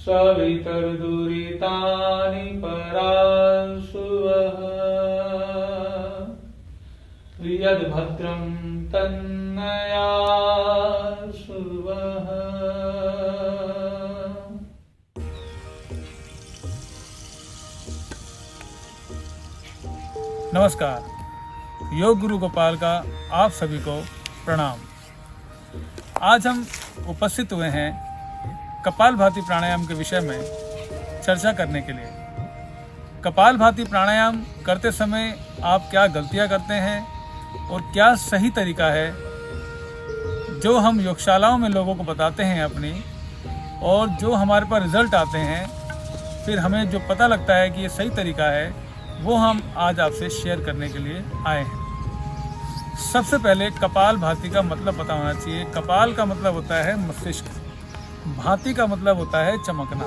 सवितर्दुरितानि परांशुवः यद्भद्रं तन्नयाशुवः। नमस्कार, योग गुरु गोपाल का आप सभी को प्रणाम। आज हम उपस्थित हुए हैं कपालभाति प्राणायाम के विषय में चर्चा करने के लिए। कपालभाति प्राणायाम करते समय आप क्या गलतियां करते हैं और क्या सही तरीका है जो हम योगशालाओं में लोगों को बताते हैं अपनी, और जो हमारे पास रिजल्ट आते हैं, फिर हमें जो पता लगता है कि ये सही तरीका है, वो हम आज आपसे शेयर करने के लिए आए हैं। सबसे पहले कपालभाति का मतलब पता होना चाहिए। कपाल का मतलब होता है मस्तिष्क, भाति का मतलब होता है चमकना।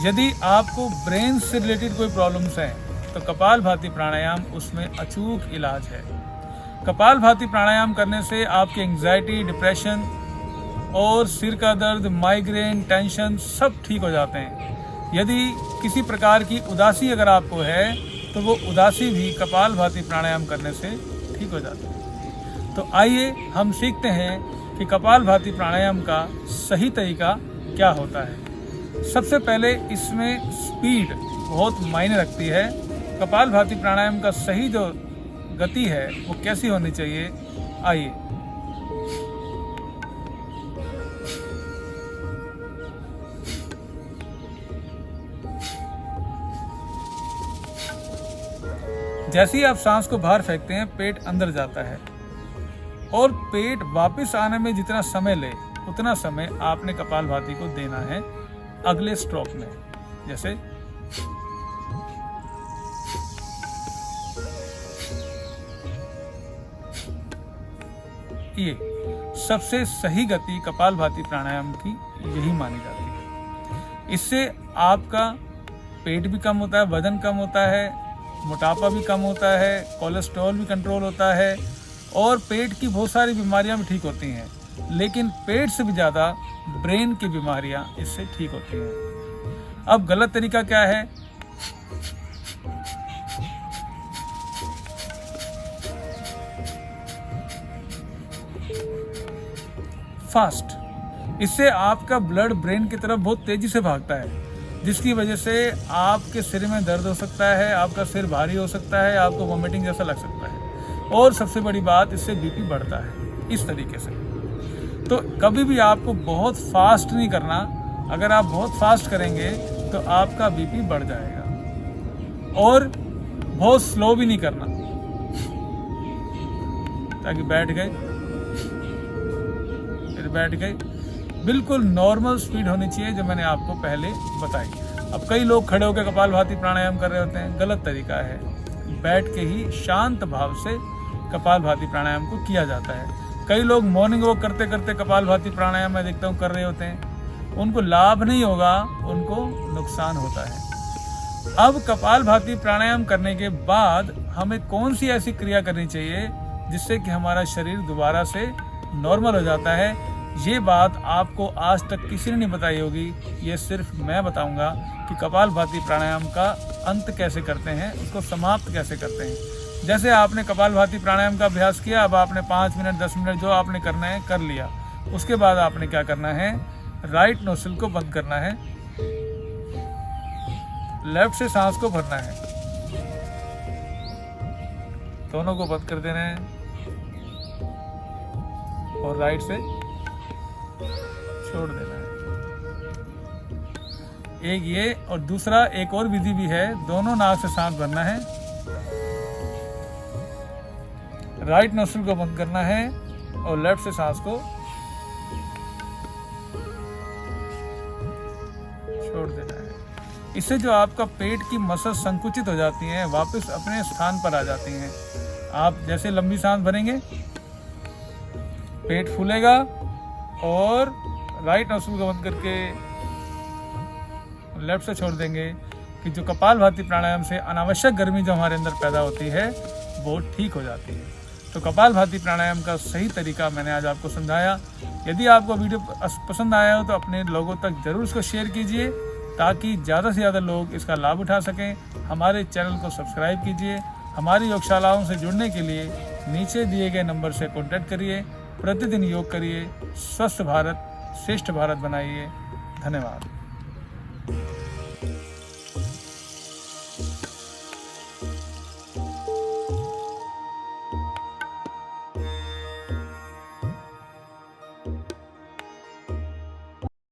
यदि आपको ब्रेन से रिलेटेड कोई प्रॉब्लम्स हैं तो कपालभाति प्राणायाम उसमें अचूक इलाज है। कपालभाति प्राणायाम करने से आपकी एंग्जाइटी, डिप्रेशन और सिर का दर्द, माइग्रेन, टेंशन सब ठीक हो जाते हैं। यदि किसी प्रकार की उदासी अगर आपको है तो वो उदासी भी कपालभाति प्राणायाम करने से ठीक हो जाती है। तो आइए हम सीखते हैं कि कपालभाति प्राणायाम का सही तरीका क्या होता है। सबसे पहले इसमें स्पीड बहुत मायने रखती है। कपालभाति प्राणायाम का सही जो गति है वो कैसी होनी चाहिए, आइए। जैसे ही आप सांस को बाहर फेंकते हैं, पेट अंदर जाता है और पेट वापस आने में जितना समय ले उतना समय आपने कपालभाति को देना है अगले स्ट्रोक में। जैसे ये सबसे सही गति कपालभाति प्राणायाम की यही मानी जाती है। इससे आपका पेट भी कम होता है, वजन कम होता है, मोटापा भी कम होता है, कोलेस्ट्रॉल भी कंट्रोल होता है और पेट की बहुत सारी बीमारियां भी ठीक होती हैं। लेकिन पेट से भी ज़्यादा ब्रेन की बीमारियां इससे ठीक होती हैं। अब गलत तरीका क्या है? फास्ट। इससे आपका ब्लड ब्रेन की तरफ बहुत तेजी से भागता है, जिसकी वजह से आपके सिर में दर्द हो सकता है, आपका सिर भारी हो सकता है, आपको वोमिटिंग जैसा लग सकता है और सबसे बड़ी बात, इससे बीपी बढ़ता है। इस तरीके से तो कभी भी आपको बहुत फास्ट नहीं करना। अगर आप बहुत फास्ट करेंगे तो आपका बीपी बढ़ जाएगा। और बहुत स्लो भी नहीं करना, ताकि बैठ गए फिर बैठ गए। बिल्कुल नॉर्मल स्पीड होनी चाहिए जो मैंने आपको पहले बताई। अब कई लोग खड़े होकर कपालभाति प्राणायाम कर रहे होते हैं, गलत तरीका है। बैठ के ही शांत भाव से कपालभाति प्राणायाम को किया जाता है। कई लोग मॉर्निंग वॉक करते करते कपालभाति प्राणायाम में देखता हूँ कर रहे होते हैं, उनको लाभ नहीं होगा, उनको नुकसान होता है। अब कपालभाति प्राणायाम करने के बाद हमें कौन सी ऐसी क्रिया करनी चाहिए जिससे कि हमारा शरीर दोबारा से नॉर्मल हो जाता है, ये बात आपको आज तक किसी ने नहीं बताई होगी। ये सिर्फ मैं बताऊंगा कि कपालभाति प्राणायाम का अंत कैसे करते हैं, उसको समाप्त कैसे करते हैं। जैसे आपने कपालभाति प्राणायाम का अभ्यास किया, अब आपने 5 मिनट 10 मिनट जो आपने करना है कर लिया। उसके बाद आपने क्या करना है, राइट नोस्ट्रिल को बंद करना है, लेफ्ट से सांस को भरना है, दोनों को बंद कर देना है और राइट से छोड़ देना है। एक ये और दूसरा एक और विधि भी है, दोनों नाक से सांस भरना है, राइट नोस्ट्रिल को बंद करना है और लेफ्ट से सांस को छोड़ देना है। इससे जो आपका पेट की मसल संकुचित हो जाती हैं, वापस अपने स्थान पर आ जाती हैं। आप जैसे लंबी सांस भरेंगे, पेट फूलेगा और राइट नोस्ट्रिल को बंद करके लेफ्ट से छोड़ देंगे कि जो कपालभाति प्राणायाम से अनावश्यक गर्मी जो हमारे अंदर पैदा होती है वो ठीक हो जाती है। तो कपालभाति प्राणायाम का सही तरीका मैंने आज आपको समझाया। यदि आपको वीडियो पसंद आया हो तो अपने लोगों तक ज़रूर इसको शेयर कीजिए ताकि ज़्यादा से ज़्यादा लोग इसका लाभ उठा सकें। हमारे चैनल को सब्सक्राइब कीजिए। हमारी योगशालाओं से जुड़ने के लिए नीचे दिए गए नंबर से कॉन्टैक्ट करिए। प्रतिदिन योग करिए। स्वस्थ भारत श्रेष्ठ भारत बनाइए। धन्यवाद।